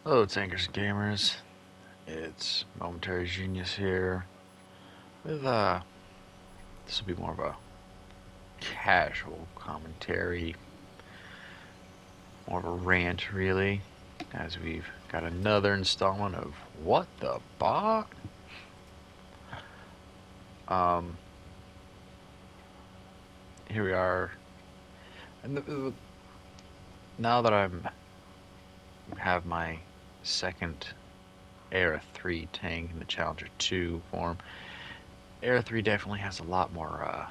Hello, Tankers and Gamers. It's Momentary Genius here with this will be more of a casual commentary, more of a rant, really, as we've got another installment of What the Bog? Um, Here we are, and now that have my second Era 3 tank in the Challenger 2 form, Era 3 definitely has a lot more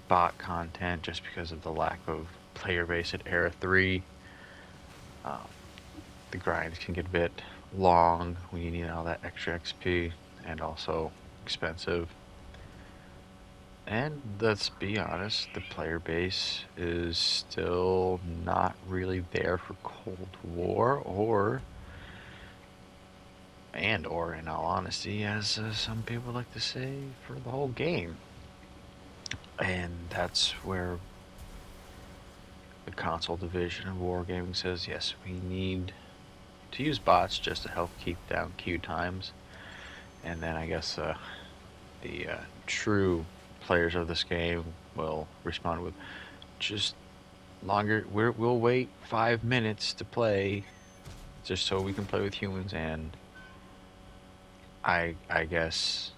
bot content just because of the lack of player base at Era 3. Um, the grinds can get a bit long when you need all that extra XP and also expensive. And let's be honest, the player base is still not really there for Cold War or in all honesty, as some people like to say, for the whole game. And that's where the console division of wargaming says, yes, we need to use bots just to help keep down queue times. And then I guess the true players of this game will respond with just longer. We'll wait 5 minutes to play just so we can play with humans. And I guess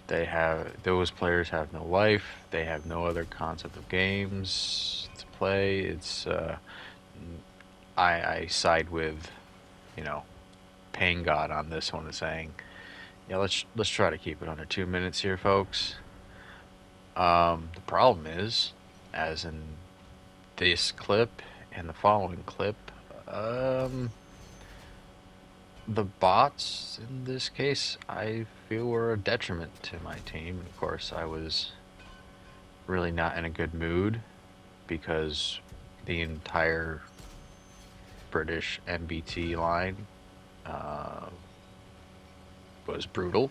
those players have no life. They have no other concept of games to play. It's I side with, paying God on this one and saying, yeah, let's try to keep it under 2 minutes here, folks. The problem is, as in this clip and the following clip, the bots in this case, I feel were a detriment to my team. Of course, I was really not in a good mood because the entire British MBT line uh, was brutal.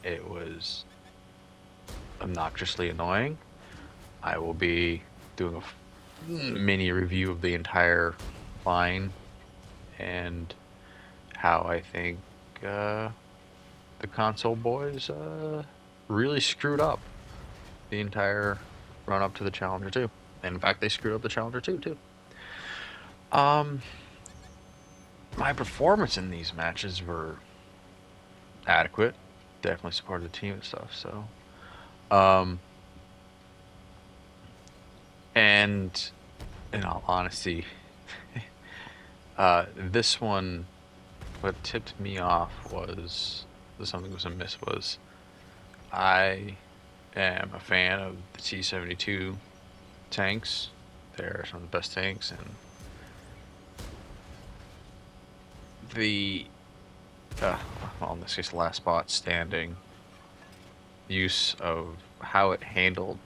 It was obnoxiously annoying. I will be doing a mini review of the entire line and how I think the console boys really screwed up the entire run up to the Challenger 2. And in fact, they screwed up the Challenger 2 too. My performance in these matches were adequate. Definitely supported the team and stuff. So, and in all honesty, this one, what tipped me off was something was amiss. Was I am a fan of the T-72 tanks. They're some of the best tanks, and the well, in this case, the last spot standing use of how it handled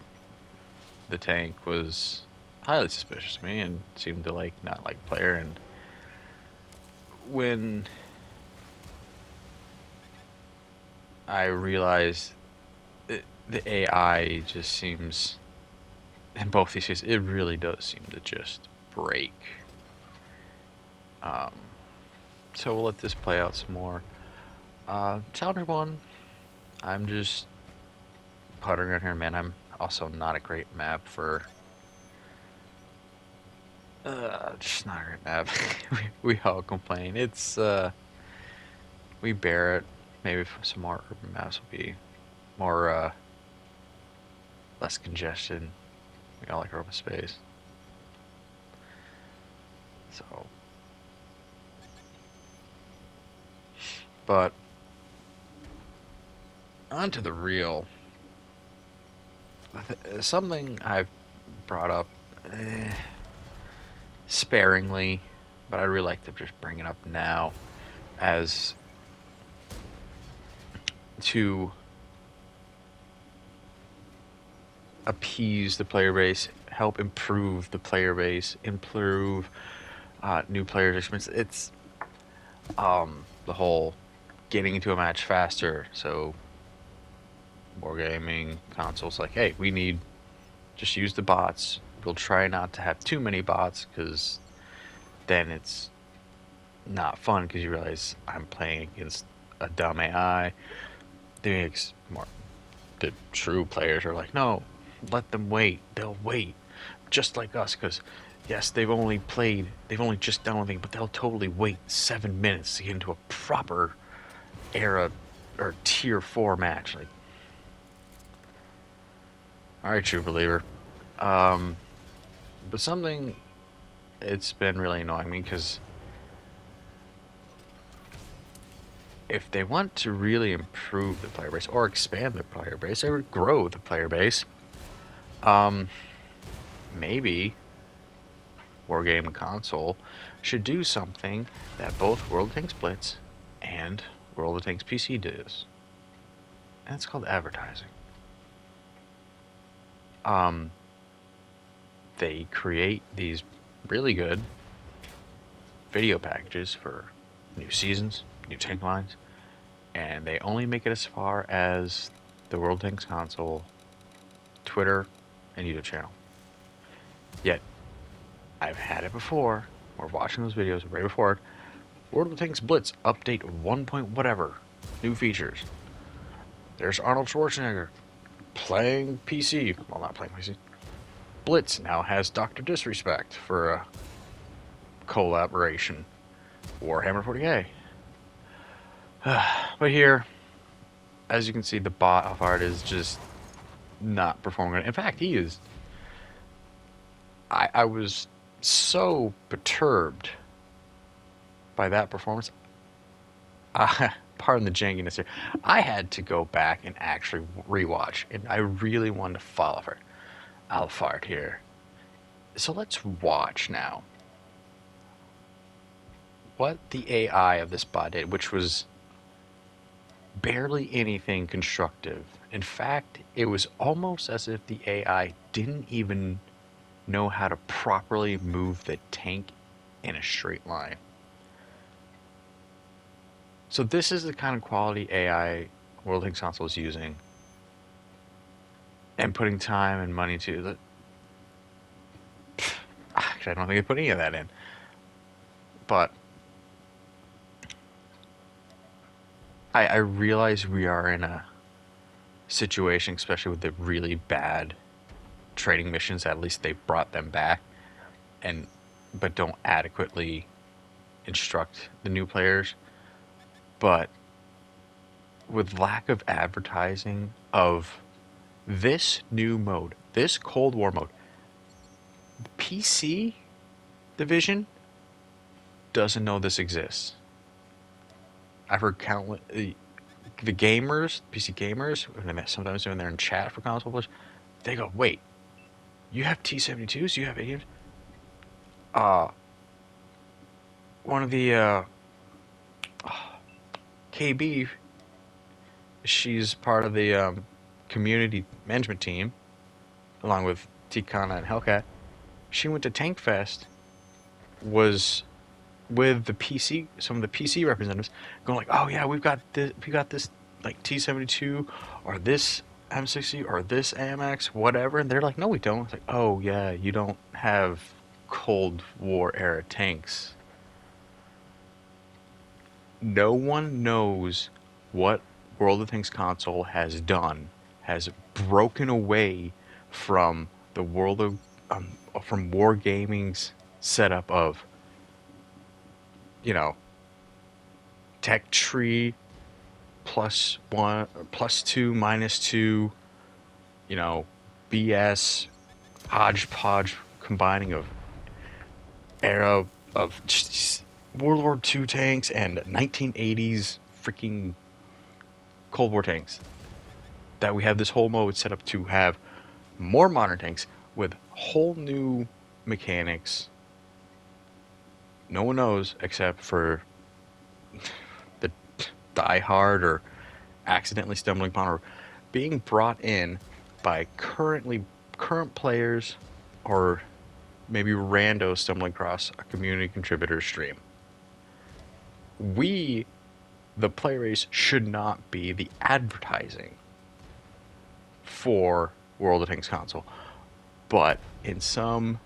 the tank was highly suspicious to me and seemed to not like player. And when I realized the AI just seems, in both these cases, it really does seem to just break. So we'll let this play out some more. Challenger 1, I'm just puttering around here, man. I'm also not a great map for... just not a great map. we all complain. It's, we bear it. Maybe some more urban maps will be more, less congestion. We all like urban space. So... But on to the real. Something I've brought up sparingly, but I really like to just bring it up now as to appease the player base, help improve the player base, improve new players' experience. It's the whole getting into a match faster. So wargaming consoles like, hey, we need just use the bots. We'll try not to have too many bots because then it's not fun because you realize I'm playing against a dumb AI. The true players are like, no, let them wait. They'll wait, just like us. Because yes, they've only just done one thing, but they'll totally wait 7 minutes to get into a proper era or tier 4 match. Like, all right, true believer. Um, but something it's been really annoying me because if they want to really improve the player base or expand the player base or grow the player base, um, maybe Wargame Console should do something that both World of Tanks Blitz and World of Tanks PC does, and it's called advertising. Um, they create these really good video packages for new seasons, new tank lines, and they only make it as far as the World Tanks Console, Twitter, and YouTube channel. Yet, I've had it before. We're watching those videos right before it. World of Tanks Blitz update 1 point whatever. New features. There's Arnold Schwarzenegger playing PC. Well, not playing PC. Blitz now has Dr. Disrespect for a collaboration. Warhammer 40k. But here, as you can see, the bot of art is just not performing. In fact, he is. I was so perturbed by that performance. Pardon the jankiness here. I had to go back and actually rewatch, and I really wanted to follow her. I'll fart here. So let's watch now what the AI of this bot did, which was barely anything constructive. In fact, it was almost as if the AI didn't even know how to properly move the tank in a straight line. So this is the kind of quality AI World Tanks Console is using and putting time and money to. Actually, I don't think they put any of that in. But I realize we are in a situation, especially with the really bad trading missions, at least they brought them back, but don't adequately instruct the new players. But with lack of advertising of this new mode, this Cold War mode, the PC division doesn't know this exists. I've heard countless the gamers, PC gamers, sometimes when they're in chat for console players, they go, "Wait, you have T-72s? You have 80s?" One of the KB, she's part of the community management team, along with Tikana and Hellcat. She went to Tank Fest, was with the PC, some of the PC representatives, going like, "Oh yeah, we got this like T-72 or this M60 or this AMX, whatever," and they're like, "No, we don't." It's like, "Oh yeah, you don't have Cold War era tanks." No one knows what World of Tanks console has done, has broken away from the world of from Wargaming's setup of, tech tree +1, +2, -2, BS hodgepodge combining of era of World War II tanks and 1980s freaking Cold War tanks. That we have this whole mode set up to have more modern tanks with whole new mechanics. No one knows except for the diehard or accidentally stumbling upon or being brought in by current players or maybe randos stumbling across a community contributor stream. We, the player base, should not be the advertising for World of Tanks console, but in some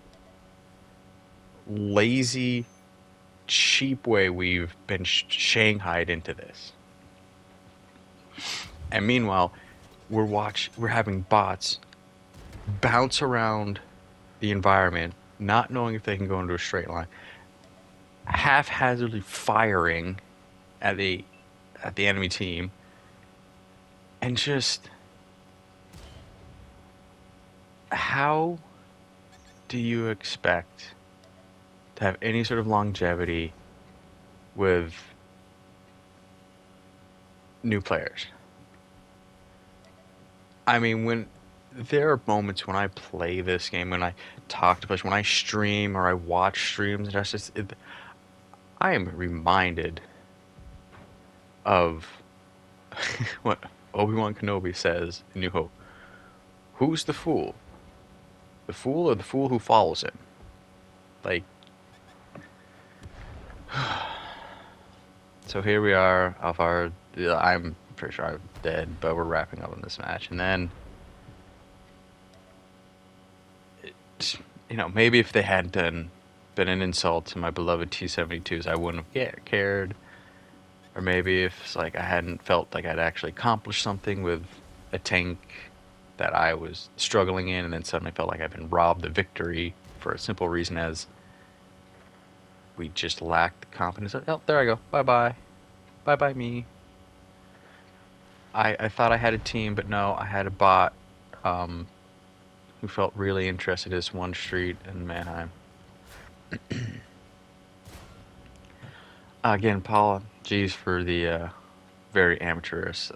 lazy cheap way we've been shanghaied into this. And meanwhile, we're having bots bounce around the environment, not knowing if they can go into a straight line, haphazardly firing at the enemy team, and just how do you expect to have any sort of longevity with new players? I mean, when there are moments when I play this game, when I talk to players, when I stream or I watch streams, and I am reminded of what Obi-Wan Kenobi says in New Hope. Who's the fool? The fool or the fool who follows him? Like, so here we are, Alvar. I'm pretty sure I'm dead, but we're wrapping up in this match. And then, maybe if they hadn't been an insult to my beloved T-72s, I wouldn't have cared. Or maybe if it's like I hadn't felt like I'd actually accomplished something with a tank that I was struggling in, and then suddenly felt like I'd been robbed of victory for a simple reason as we just lacked the confidence. Oh, there I go. Bye-bye. Bye-bye me. I thought I had a team, but no, I had a bot who felt really interested in this one street in Mannheim. Again, Paula, geez, for the very amateurish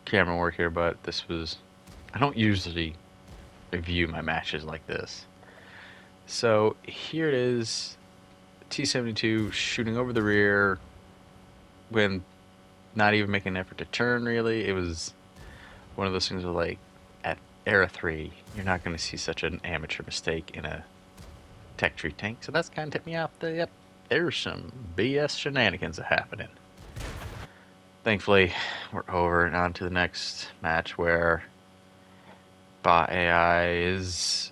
camera work here, but this was... I don't usually review my matches like this. So here it is, T-72 shooting over the rear when not even making an effort to turn, really. It was one of those things where, like, at Era 3, you're not going to see such an amateur mistake in a tech tree tank. So that's kind of tipped me off. Yep, there's some BS shenanigans happening. Thankfully, we're over and on to the next match where bot AI is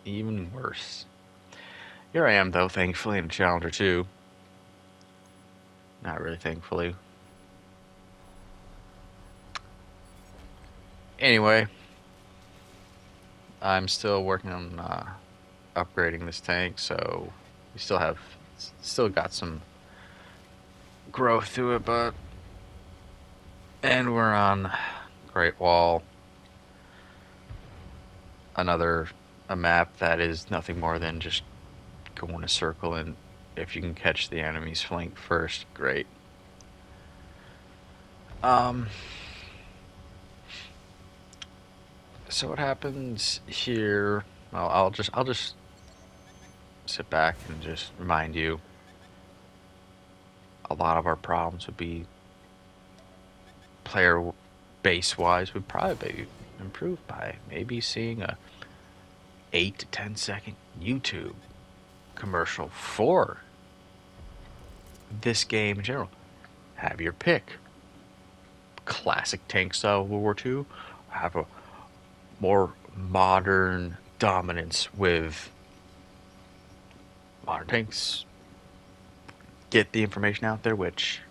even worse. Here I am, though, thankfully, in Challenger 2. Not really thankfully. Anyway, I'm still working on upgrading this tank, so we still got some growth to it, but... And we're on Great Wall. A map that is nothing more than just go in a circle, and if you can catch the enemy's flank first, great. So what happens here? Well, I'll just sit back and just remind you. A lot of our problems would be player base wise would probably be improved by maybe seeing a 8 to 10 second YouTube commercial for this game in general. Have your pick. Classic tank style World War II. Have a more modern dominance with modern tanks. Get the information out there, which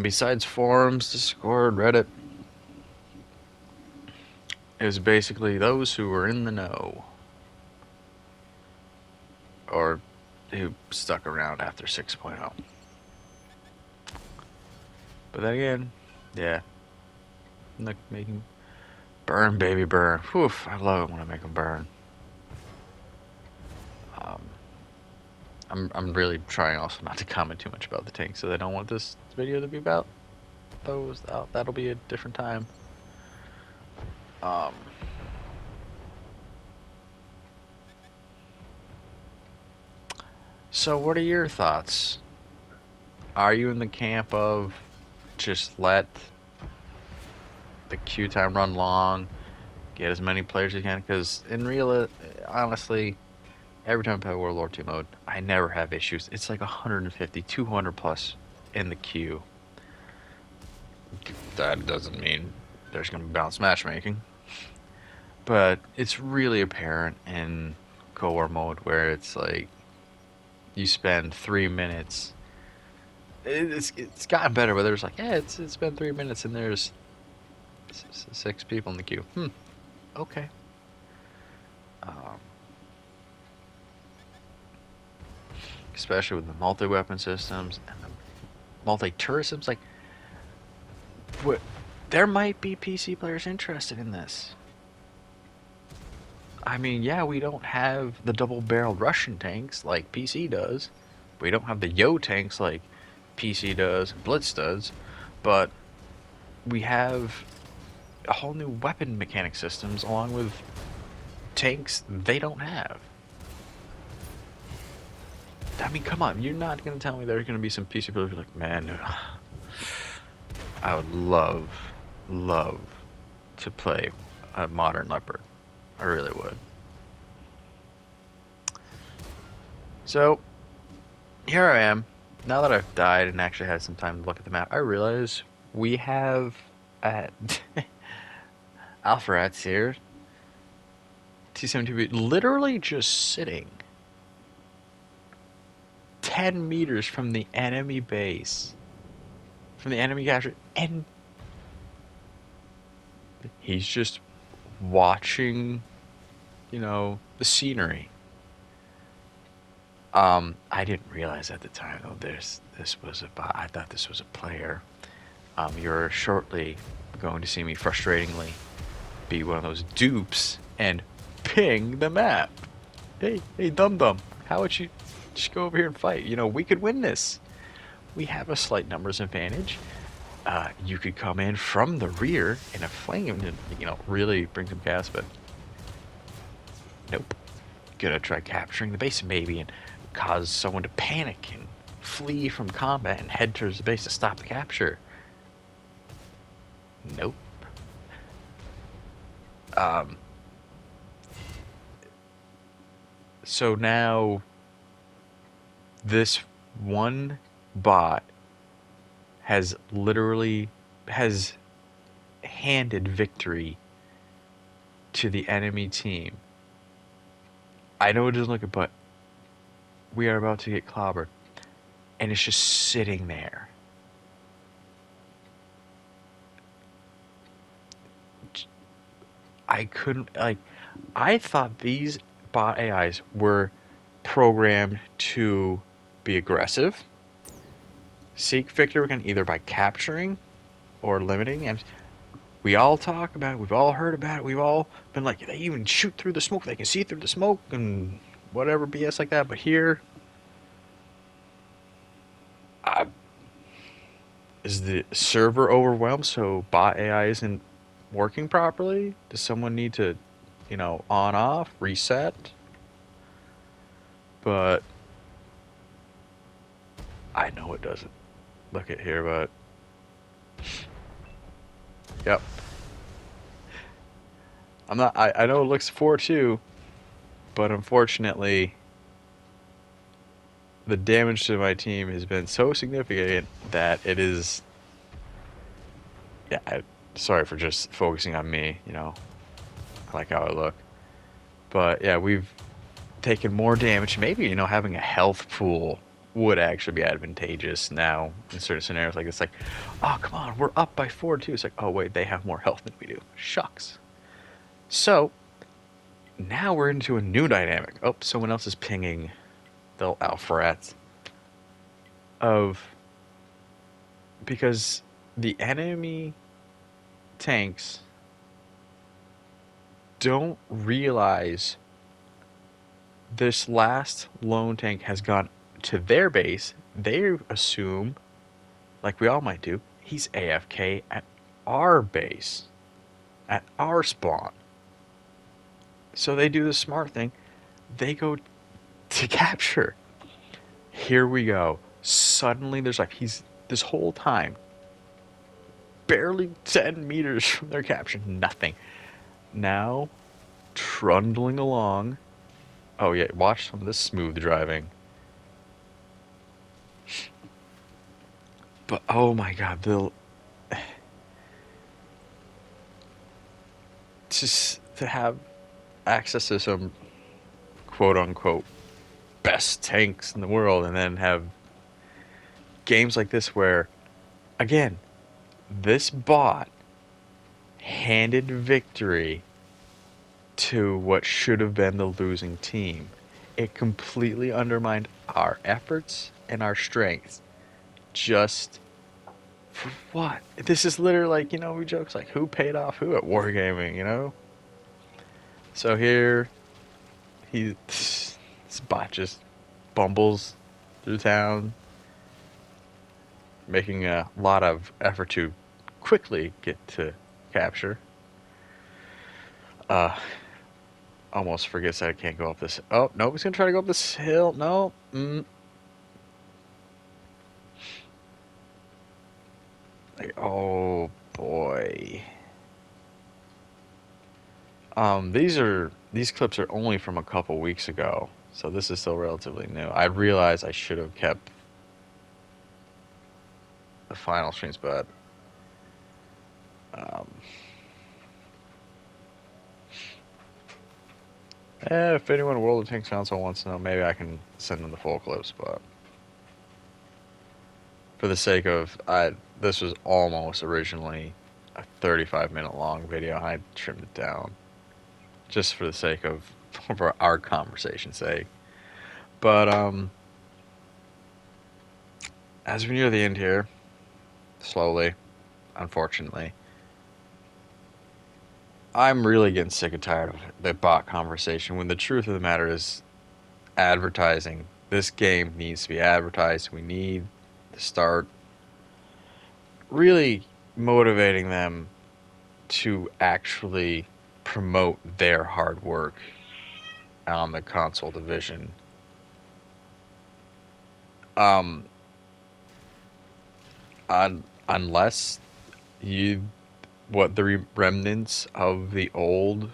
besides forums, Discord, Reddit, it was basically those who were in the know or who stuck around after 6.0. But then again, yeah, like making burn, baby, burn. Whew, I love it when I make them burn. I'm really trying also not to comment too much about the tank, so I don't want this video to be about those. That'll be a different time. So what are your thoughts? Are you in the camp of just let the queue time run long, get as many players as you can? Because in real, honestly, every time I play World War II mode, I never have issues. It's like 150, 200 plus in the queue. That doesn't mean there's going to be balanced matchmaking. But it's really apparent in Cold War mode where it's like you spend 3 minutes. It's gotten better, but there's like, yeah, it's been 3 minutes and there's 6 people in the queue. Okay. Um, Especially with the multi-weapon systems and the multi-turret systems, like, what? There might be PC players interested in this. I mean, yeah, we don't have the double-barreled Russian tanks like PC does. We don't have the Yo tanks like PC does and Blitz does, but we have a whole new weapon mechanic systems along with tanks they don't have. I mean, come on, you're not going to tell me there's going to be some PC players who are like, man, I would love to play a modern Leopard. I really would. So, here I am. Now that I've died and actually had some time to look at the map, I realize we have at Alpharats here, T-72B, literally just sitting 10 meters from the enemy base, from the enemy capture, and he's just watching, the scenery. I didn't realize at the time though this was I thought this was a player. You're shortly going to see me frustratingly be one of those dupes and ping the map. Hey, dum dum, how would you just go over here and fight? We could win this. We have a slight numbers advantage. You could come in from the rear in a flame and really bring some gas, but nope. Gonna try capturing the base maybe and cause someone to panic and flee from combat and head towards the base to stop the capture. Nope. So now this one bot has handed victory to the enemy team. I know it doesn't look good, but we are about to get clobbered. And it's just sitting there. I couldn't, I thought these bot AIs were programmed to be aggressive, seek victory again either by capturing or limiting. And we all talk about it, we've all heard about it, we've all been like, they even shoot through the smoke, they can see through the smoke and whatever BS like that. But here, is the server overwhelmed so bot AI isn't working properly? Does someone need to, on off, reset? But I know it doesn't. Look at here, but yep. I know it looks 4-2, but unfortunately the damage to my team has been so significant that it is, sorry for just focusing on me, I like how I look. But yeah, we've taken more damage. Maybe, having a health pool would actually be advantageous now in certain scenarios like this. Like, oh, come on, we're up by 4-2. It's like, oh, wait, they have more health than we do. Shucks. So, now we're into a new dynamic. Oh, someone else is pinging the Alpharats. Because the enemy tanks don't realize this last lone tank has gone to their base. They assume, like we all might do, he's AFK at our base, at our spawn. So they do the smart thing. They go to capture. Here we go. Suddenly there's he's this whole time barely 10 meters from their capture. Nothing. Now, trundling along. Oh yeah, watch some of this smooth driving. But oh my god, just to have access to some quote unquote best tanks in the world, and then have games like this where, again, this bot handed victory to what should have been the losing team. It completely undermined our efforts and our strengths. Just for what? This is literally like, we jokes like, who paid off who at Wargaming? So here, this bot just bumbles through town, making a lot of effort to quickly get to capture. Almost forgets that I can't go up this. Oh, no, he's gonna try to go up this hill. No. Oh boy. These clips are only from a couple weeks ago, so this is still relatively new. I realize I should have kept the final streams, but if anyone at World of Tanks Council wants to know, maybe I can send them the full clips, but for the sake of, this was almost originally a 35-minute long video. I trimmed it down just for the sake of, for our conversation's sake. But as we near the end here, slowly, unfortunately, I'm really getting sick and tired of the bot conversation, when the truth of the matter is advertising. This game needs to be advertised. We need to start really motivating them to actually promote their hard work on the console division. Unless the remnants of the old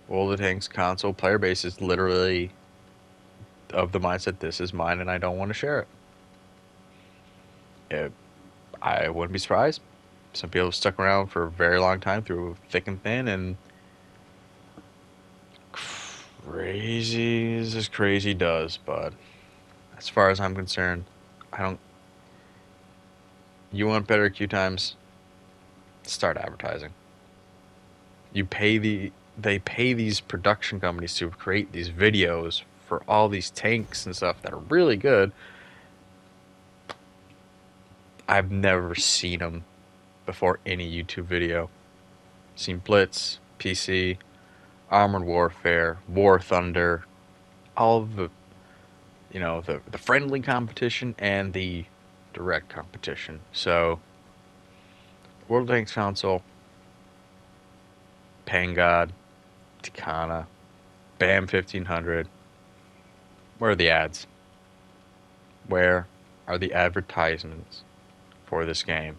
World of Tanks console player base is literally of the mindset, this is mine and I don't want to share it. I wouldn't be surprised. Some people have stuck around for a very long time through thick and thin, and crazy as crazy does, but as far as I'm concerned, you want better queue times? Start advertising. They pay these production companies to create these videos for all these tanks and stuff that are really good. I've never seen them before any YouTube video. Seen Blitz, PC, Armored Warfare, War Thunder, all of the, the friendly competition and the direct competition. So, World of Tanks Council, Pangod, Takana, BAM 1500. Where are the ads? Where are the advertisements for this game?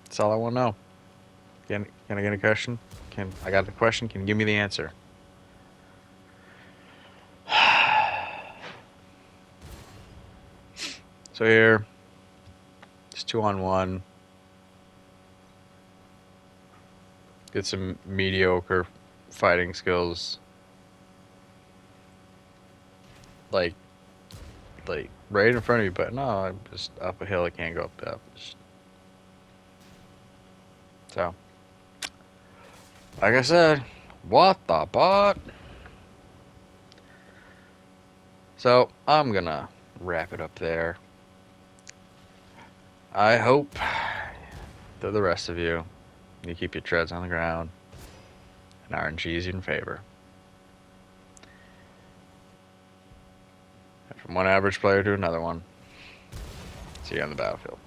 That's all I want to know. Can I get a question? I got the question. Can you give me the answer? So here, it's 2-on-1. Get some mediocre fighting skills. Like right in front of you, but no, I'm just up a hill. I can't go up that. So, like I said, what the bot? So, I'm gonna wrap it up there. I hope that the rest of you keep your treads on the ground and RNG's in favor. And from one average player to another one, see you on the battlefield.